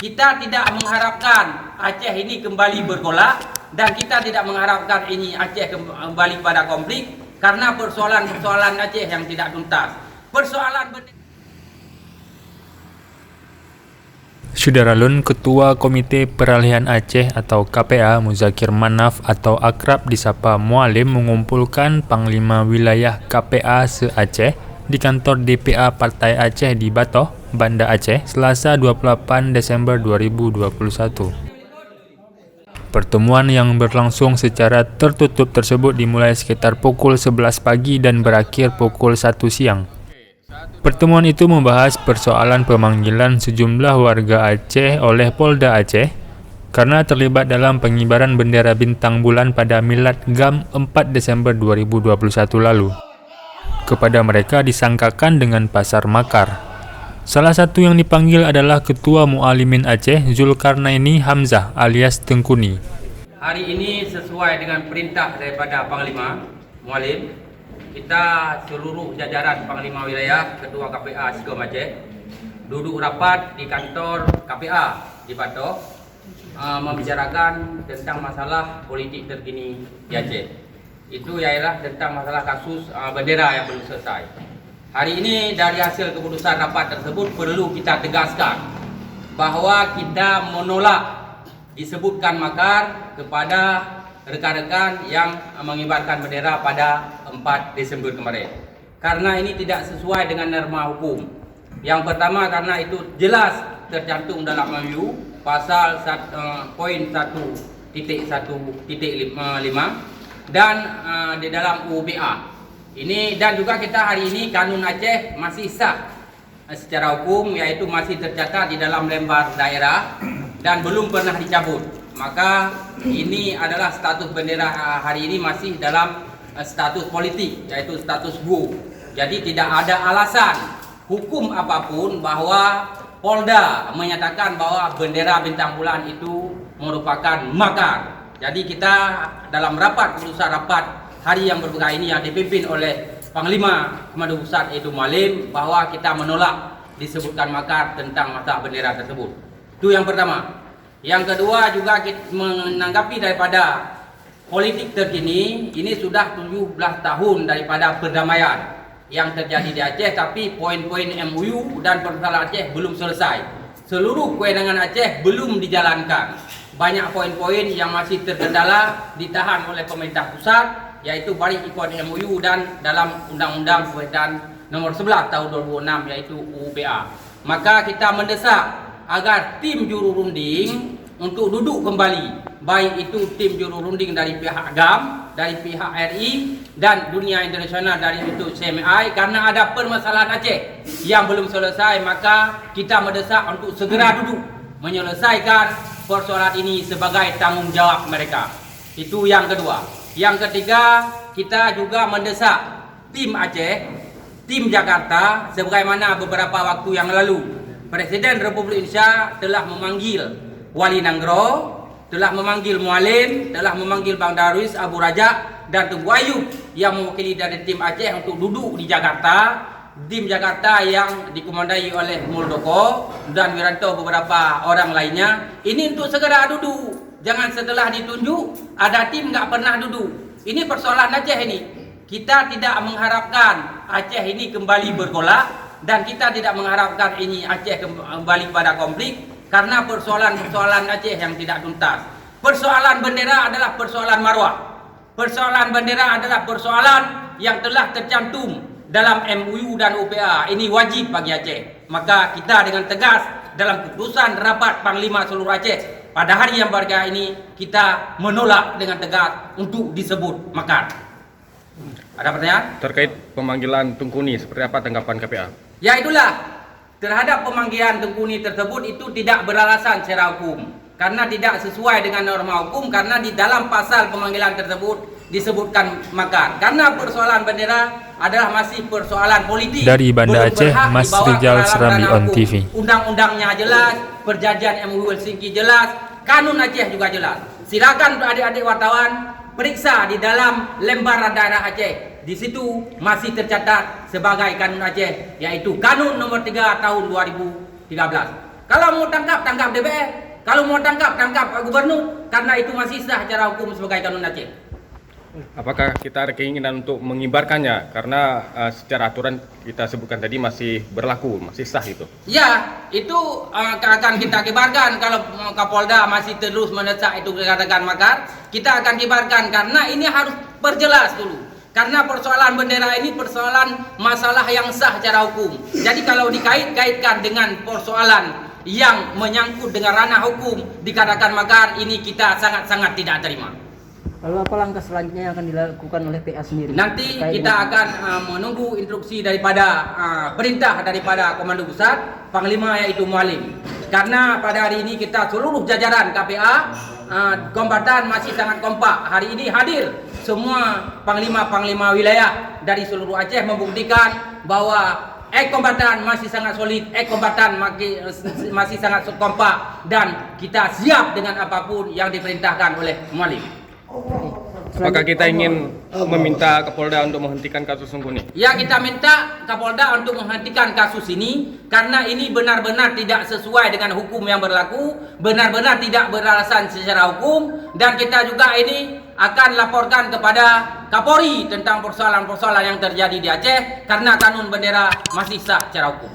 Kita tidak mengharapkan Aceh ini kembali bergolak dan kita tidak mengharapkan ini Aceh kembali pada konflik karena persoalan-persoalan Aceh yang tidak tuntas. Syederalun Ketua Komite Peralihan Aceh atau KPA Muzakir Manaf atau akrab disapa Mualim mengumpulkan Panglima Wilayah KPA se-Aceh di kantor DPA Partai Aceh di Batoh, Banda Aceh, Selasa 28 Desember 2021. Pertemuan yang berlangsung secara tertutup tersebut dimulai sekitar pukul 11 pagi dan berakhir pukul 1 siang. Pertemuan itu membahas persoalan pemanggilan sejumlah warga Aceh oleh Polda Aceh karena terlibat dalam pengibaran bendera bintang bulan pada Milad GAM 4 Desember 2021 lalu. Kepada mereka disangkakan dengan pasar makar. Salah satu yang dipanggil adalah Ketua Mualimin Aceh Zulkarnaini Hamzah alias Tengkuni. Hari ini sesuai dengan perintah daripada Panglima Mualim, kita seluruh jajaran Panglima Wilayah Ketua KPA Sikom Aceh duduk rapat di kantor KPA di Batoh membicarakan tentang masalah politik terkini di Aceh. Itu ialah tentang masalah kasus bendera yang belum selesai. Hari ini dari hasil keputusan rapat tersebut perlu kita tegaskan bahwa kita menolak disebutkan makar kepada rekan-rekan yang mengibarkan bendera pada 4 Desember kemarin. Karena ini tidak sesuai dengan norma hukum. Yang pertama karena itu jelas tercantum dalam MUU pasal poin 1.1.5 dan di dalam UBA. Ini dan juga kita hari ini kanun Aceh masih sah secara hukum, yaitu masih tercatat di dalam lembar daerah dan belum pernah dicabut. Maka ini adalah status bendera hari ini masih dalam status politik, yaitu status quo. Jadi tidak ada alasan hukum apapun bahwa Polda menyatakan bahwa bendera bintang bulan itu merupakan makar. Jadi kita dalam rapat keputusan rapat hari yang berbuka ini yang dipimpin oleh Panglima Komando Pusat yaitu Mualim bahwa kita menolak disebutkan makar tentang masalah bendera tersebut. Itu yang pertama. Yang kedua juga kita menanggapi daripada politik terkini, ini sudah 17 tahun daripada perdamaian yang terjadi di Aceh, tapi poin-poin MUU dan persoalan Aceh belum selesai. Seluruh kewenangan Aceh belum dijalankan. Banyak poin-poin yang masih terkendala ditahan oleh pemerintah pusat, yaitu balik ikut MUU dan dalam Undang-Undang Kewenangan Nomor 11 Tahun 2006 yaitu UBA. Maka kita mendesak agar tim juru runding untuk duduk kembali, baik itu tim juru runding dari pihak GAM, dari pihak RI dan dunia internasional dari itu CMI, karena ada permasalahan Aceh yang belum selesai. Maka kita mendesak untuk segera duduk menyelesaikan persoalan ini sebagai tanggung jawab mereka. Itu yang kedua. Yang ketiga, kita juga mendesak tim Aceh, tim Jakarta, sebagaimana beberapa waktu yang lalu Presiden Republik Indonesia telah memanggil Wali Nanggro, telah memanggil Mualim, telah memanggil Bang Darwis Abu Rajak dan Tengku Ayub yang mewakili dari tim Aceh untuk duduk di Jakarta. Tim Jakarta yang dikomandai oleh Muldoko dan Wiranto beberapa orang lainnya. Ini untuk segera duduk. Jangan setelah ditunjuk ada tim nggak pernah duduk. Ini persoalan Aceh ini. Kita tidak mengharapkan Aceh ini kembali bergolak. Dan kita tidak mengharapkan ini Aceh kembali pada konflik karena persoalan-persoalan Aceh yang tidak tuntas. Persoalan bendera adalah persoalan marwah. Persoalan bendera adalah persoalan yang telah tercantum dalam MUU dan UPA. Ini wajib bagi Aceh. Maka kita dengan tegas dalam keputusan rapat Panglima seluruh Aceh pada hari yang berbahagia ini kita menolak dengan tegas untuk disebut makar. Ada pertanyaan? Terkait pemanggilan Tengkuni, seperti apa tanggapan KPA? Ya itulah, terhadap pemanggilan Tengkuni tersebut itu tidak beralasan secara hukum. Karena tidak sesuai dengan norma hukum, karena di dalam pasal pemanggilan tersebut disebutkan makar. Karena persoalan bendera adalah masih persoalan politik. Dari Banda Aceh, Mas Rijal Serambi on TV. Undang-undangnya jelas, perjanjian MUU Helsinki jelas, kanun Aceh juga jelas. Silakan adik-adik wartawan periksa di dalam lembar daerah Aceh. Di situ masih tercatat sebagai kanun Aceh, yaitu Kanun Nomor 3 Tahun 2013. Kalau mau tangkap, tangkap DPR. Kalau mau tangkap, tangkap gubernur. Karena itu masih sah secara hukum sebagai kanun Aceh. Apakah kita ada keinginan untuk mengibarkannya? Karena secara aturan kita sebutkan tadi masih berlaku, masih sah itu. Ya, itu akan kita kibarkan. Kalau Kapolda masih terus mendesak itu katakan makar, kita akan kibarkan karena ini harus perjelas dulu. Karena persoalan bendera ini persoalan masalah yang sah secara hukum. Jadi kalau dikait-kaitkan dengan persoalan yang menyangkut dengan ranah hukum dikatakan makar, ini kita sangat-sangat tidak terima. Lalu apa langkah selanjutnya yang akan dilakukan oleh PA sendiri? Nanti kita akan menunggu instruksi daripada perintah daripada Komando Pusat, Panglima yaitu Mualim. Karena pada hari ini kita seluruh jajaran KPA kombatan masih sangat kompak. Hari ini hadir semua panglima-panglima wilayah dari seluruh Aceh membuktikan bahwa kombatan masih sangat solid, kombatan masih sangat kompak dan kita siap dengan apapun yang diperintahkan oleh Mualim. Apakah kita ingin meminta Kapolda untuk menghentikan kasus Tungkuni? Ya, kita minta Kapolda untuk menghentikan kasus ini karena ini benar-benar tidak sesuai dengan hukum yang berlaku, benar-benar tidak beralasan secara hukum, dan kita juga ini akan laporkan kepada Kapolri tentang persoalan-persoalan yang terjadi di Aceh karena kanun bendera masih sah secara hukum.